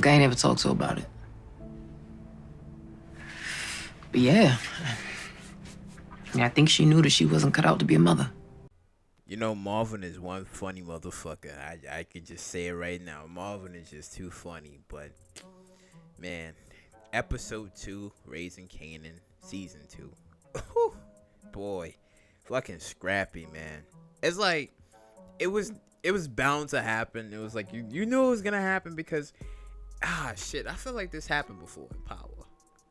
Look, I ain't ever talked to her about it. But yeah, I think she knew that she wasn't cut out to be a mother. You know, Marvin is one funny motherfucker. I could just say it right now. Marvin is just too funny. But, man, episode 2, Raising Kanan, season 2. Boy, fucking scrappy, man. It's like, it was bound to happen. It was like, you knew it was gonna happen because, shit, I feel like this happened before in Power.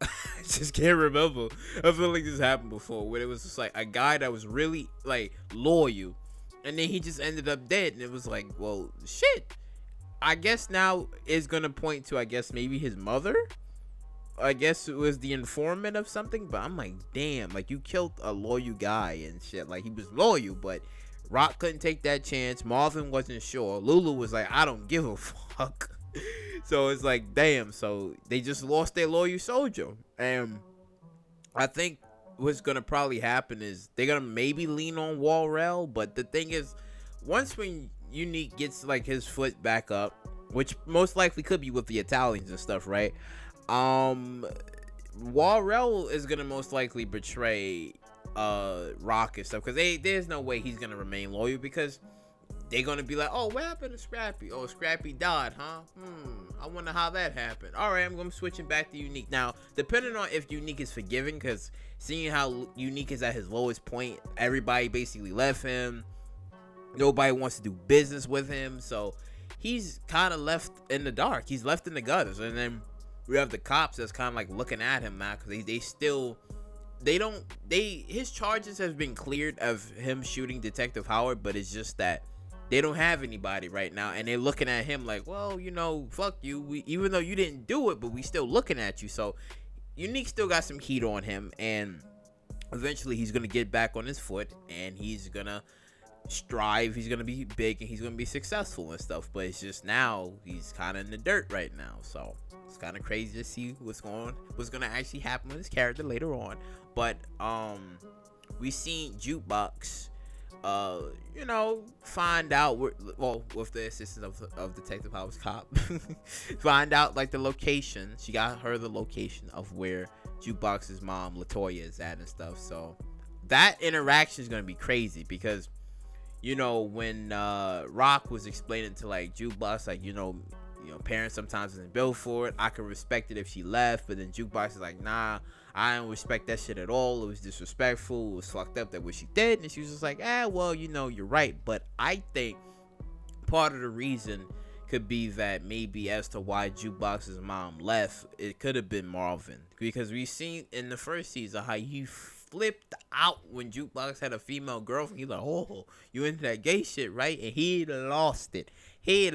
I just can't remember. I feel like this happened before, where it was just like a guy that was really like loyal, and then he just ended up dead, and it was like, well, shit. I guess now is gonna point to, I guess, maybe his mother. I guess it was the informant of something, but I'm like, damn, like you killed a loyal guy and shit. Like he was loyal, but Rock couldn't take that chance. Marvin wasn't sure. Lulu was like, I don't give a fuck. So it's like, damn. So they just lost their loyal soldier, and I think what's gonna probably happen is they're gonna maybe lean on Walrell. But the thing is, once when Unique gets like his foot back up, which most likely could be with the Italians and stuff, right? Walrell is gonna most likely betray Rock and stuff, because there's no way he's gonna remain loyal, because they're gonna be like, oh, what happened to Scrappy? Oh, Scrappy died, huh? I wonder how that happened. All right, I'm gonna switch him back to Unique now, depending on if Unique is forgiving, because seeing how Unique is at his lowest point, everybody basically left him. Nobody wants to do business with him, so he's kind of left in the dark. He's left in the gutters, and then we have the cops that's kind of like looking at him now, because his charges have been cleared of him shooting Detective Howard, but it's just that they don't have anybody right now, and they're looking at him like, well, fuck you. Even though you didn't do it, but we still looking at you. So Unique still got some heat on him, and eventually he's gonna get back on his foot, and he's gonna strive. He's gonna be big, and he's gonna be successful and stuff. But it's just now he's kind of in the dirt right now, so it's kind of crazy to see what's gonna actually happen with his character later on. But we seen Jukebox find out with the assistance of Detective Howard's cop, find out like the location. She got her the location of where Jukebox's mom Latoya is at and stuff. So that interaction is gonna be crazy, because when Rock was explaining to like Jukebox, like parents sometimes isn't built for it. I could respect it if she left, but then Jukebox is like, nah, I don't respect that shit at all. It was disrespectful. It was fucked up that what she did. And she was just like, well, you're right. But I think part of the reason could be that maybe as to why Jukebox's mom left, it could have been Marvin, because we seen in the first season how he flipped out when Jukebox had a female girlfriend. He's like, oh, you into that gay shit, right? And he lost it. He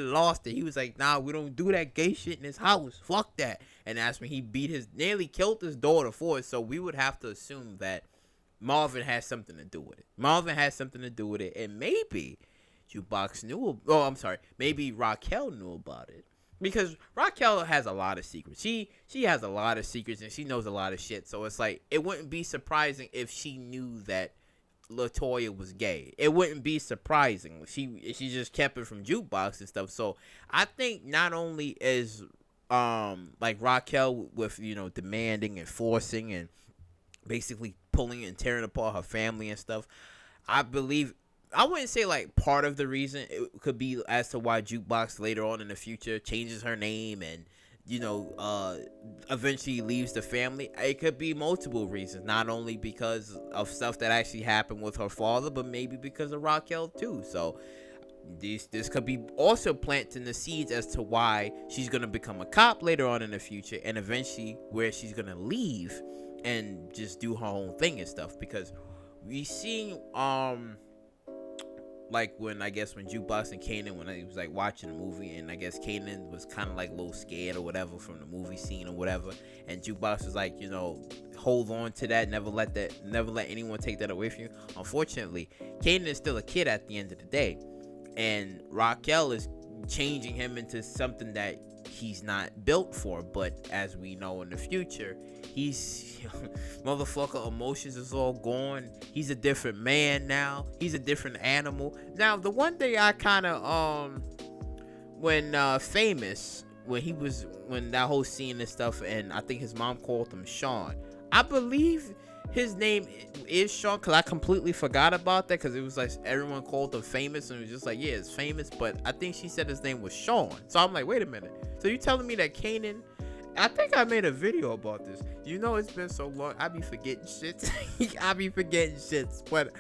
was like, nah, we don't do that gay shit in his house. Fuck that. And that's when he nearly killed his daughter for it. So we would have to assume that Marvin has something to do with it. And maybe Jukebox knew. Oh, I'm sorry. Maybe Raquel knew about it. Because Raquel has a lot of secrets. She has a lot of secrets, and she knows a lot of shit. So it's like, it wouldn't be surprising if she knew that Latoya was gay. It wouldn't be surprising. She just kept it from Jukebox and stuff. So I think not only is like Raquel with demanding and forcing and basically pulling and tearing apart her family and stuff, I believe, I wouldn't say like part of the reason it could be as to why Jukebox later on in the future changes her name and eventually leaves the family. It could be multiple reasons, not only because of stuff that actually happened with her father, but maybe because of Raquel too. So this could be also planting the seeds as to why she's gonna become a cop later on in the future, and eventually where she's gonna leave and just do her own thing and stuff. Because we seen like when Jukebox and Kanan, when he was like watching the movie, and I guess Kanan was kind of like a little scared or whatever from the movie scene or whatever, and Jukebox was like, hold on to that, never let anyone take that away from you. Unfortunately, Kanan is still a kid at the end of the day, and Raquel is changing him into something that he's not built for. But as we know in the future, he's motherfucker emotions is all gone. He's a different man now. He's a different animal. Now the one thing I kind of when when that whole scene and stuff, and I think his mom called him Sean. I believe his name is Sean, because I completely forgot about that, because it was like everyone called him Famous, and it was just like, yeah, it's Famous, but I think she said his name was Sean. So I'm like, wait a minute. So you telling me that Kanan, I think I made a video about this. It's been so long, I be forgetting shit. I be forgetting shits, but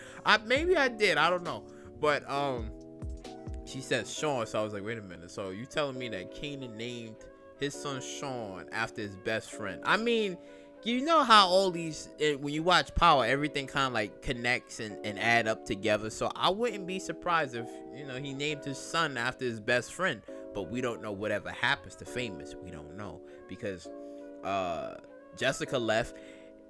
maybe I did, I don't know. But she said Sean, so I was like, wait a minute. So you telling me that Kanan named his son Sean after his best friend? I mean, you know how all these, when you watch Power, everything kind of like connects and add up together. So I wouldn't be surprised if, he named his son after his best friend. But we don't know whatever happens to Famous. We don't know, because Jessica left,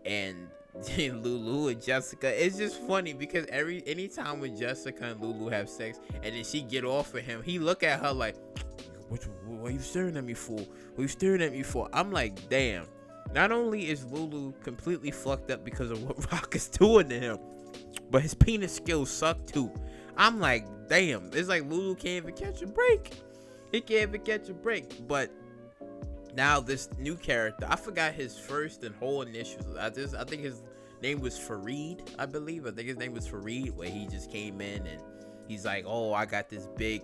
and Lulu and Jessica, it's just funny because anytime when Jessica and Lulu have sex and then she get off of him, he look at her like, what are you staring at me for? What are you staring at me for? I'm like, damn. Not only is Lulu completely fucked up because of what Rock is doing to him, but his penis skills suck too. I'm like, damn. It's like Lulu can't even catch a break. He can't even catch a break. But now this new character, I forgot his first and whole initials. I think his name was Fareed, I believe. I think his name was Fareed, where he just came in and he's like, oh, I got this big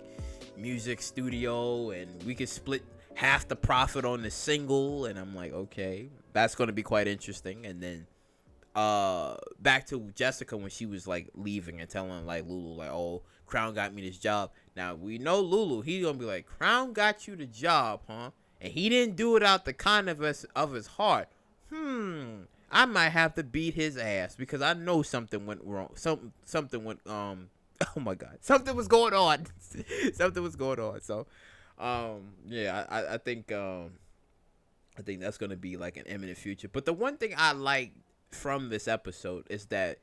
music studio and we could split half the profit on the single. And I'm like, okay, that's going to be quite interesting. And then back to Jessica when she was like leaving and telling like Lulu like, oh, Crown got me this job. Now we know Lulu, he's gonna be like, Crown got you the job, huh? And he didn't do it out the kindness of his heart. I might have to beat his ass because I know something went wrong. Something went oh my god, something was going on. Something was going on. So yeah, I think that's gonna be like an imminent future. But the one thing I like from this episode is that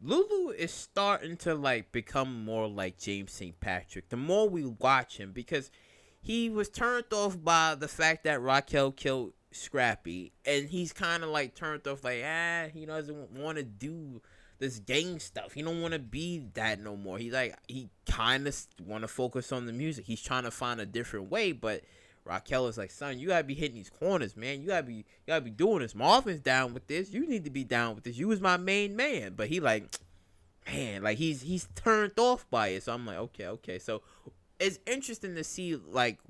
Lulu is starting to like become more like James St. Patrick the more we watch him, because he was turned off by the fact that Raquel killed Scrappy, and he's kind of like turned off like, he doesn't want to do this gang stuff. He don't want to be that no more. He kind of want to focus on the music. He's trying to find a different way, but Raquel is like, son, you gotta be hitting these corners, man. You gotta be doing this. Marvin's down with this. You need to be down with this. You was my main man. But he like, man, like he's turned off by it. So I'm like, okay. So it's interesting to see like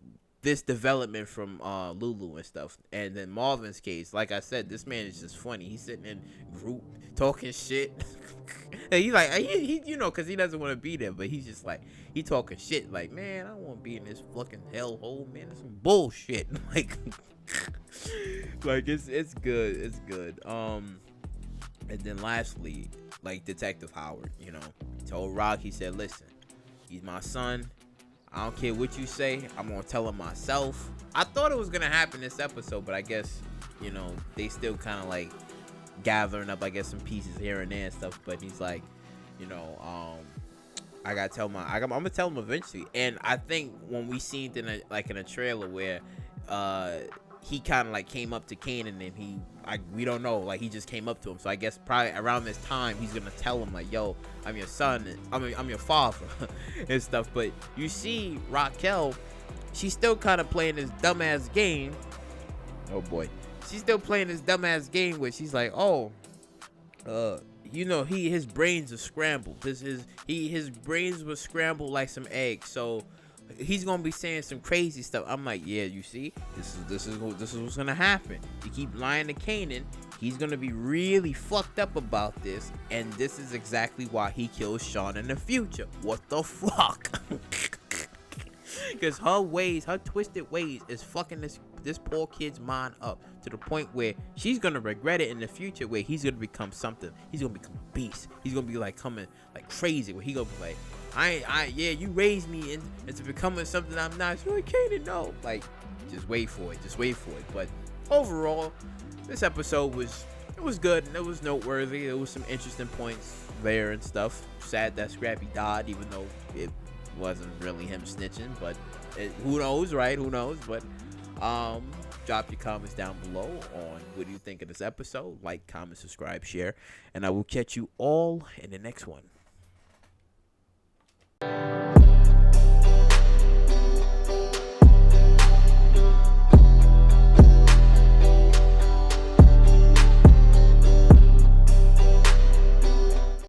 this development from Lulu and stuff. And then Marvin's case, like I said, this man is just funny. He's sitting in group talking shit. And he's like, he because he doesn't want to be there, but he's just like, he talking shit like, man, I don't want to be in this fucking hellhole, man. It's some bullshit. Like it's good. And then lastly, like Detective Howard, told Rock, he said, listen, he's my son. I don't care what you say. I'm going to tell him myself. I thought it was going to happen this episode, but I guess, they still kind of like gathering up, I guess, some pieces here and there and stuff. But he's like, I got to tell I'm going to tell him eventually. And I think when we seen it in a trailer where he kind of like came up to Kanan and we don't know, like he just came up to him. So I guess probably around this time he's gonna tell him like, yo, I'm your son, I'm your father and stuff. But you see Raquel, she's still kind of playing this dumbass game. Oh boy, she's still playing this dumbass game where she's like, his brains are scrambled. His brains were scrambled like some eggs. So he's gonna be saying some crazy stuff. I'm like, yeah, you see, this is what's gonna happen. You keep lying to Kanan, he's gonna be really fucked up about this, and this is exactly why he kills Sean in the future. What the fuck? Because her twisted ways is fucking this poor kid's mind up to the point where she's gonna regret it in the future, where he's gonna become something. He's gonna become a beast. He's gonna be like coming like crazy, where he gonna be like, you raised me into becoming something I'm not. So I can't know. Like, just wait for it. But overall, this episode was good and it was noteworthy. There was some interesting points there and stuff. Sad that Scrappy died, even though it wasn't really him snitching. But who knows, right? Who knows? But drop your comments down below on what do you think of this episode. Like, comment, subscribe, share, and I will catch you all in the next one.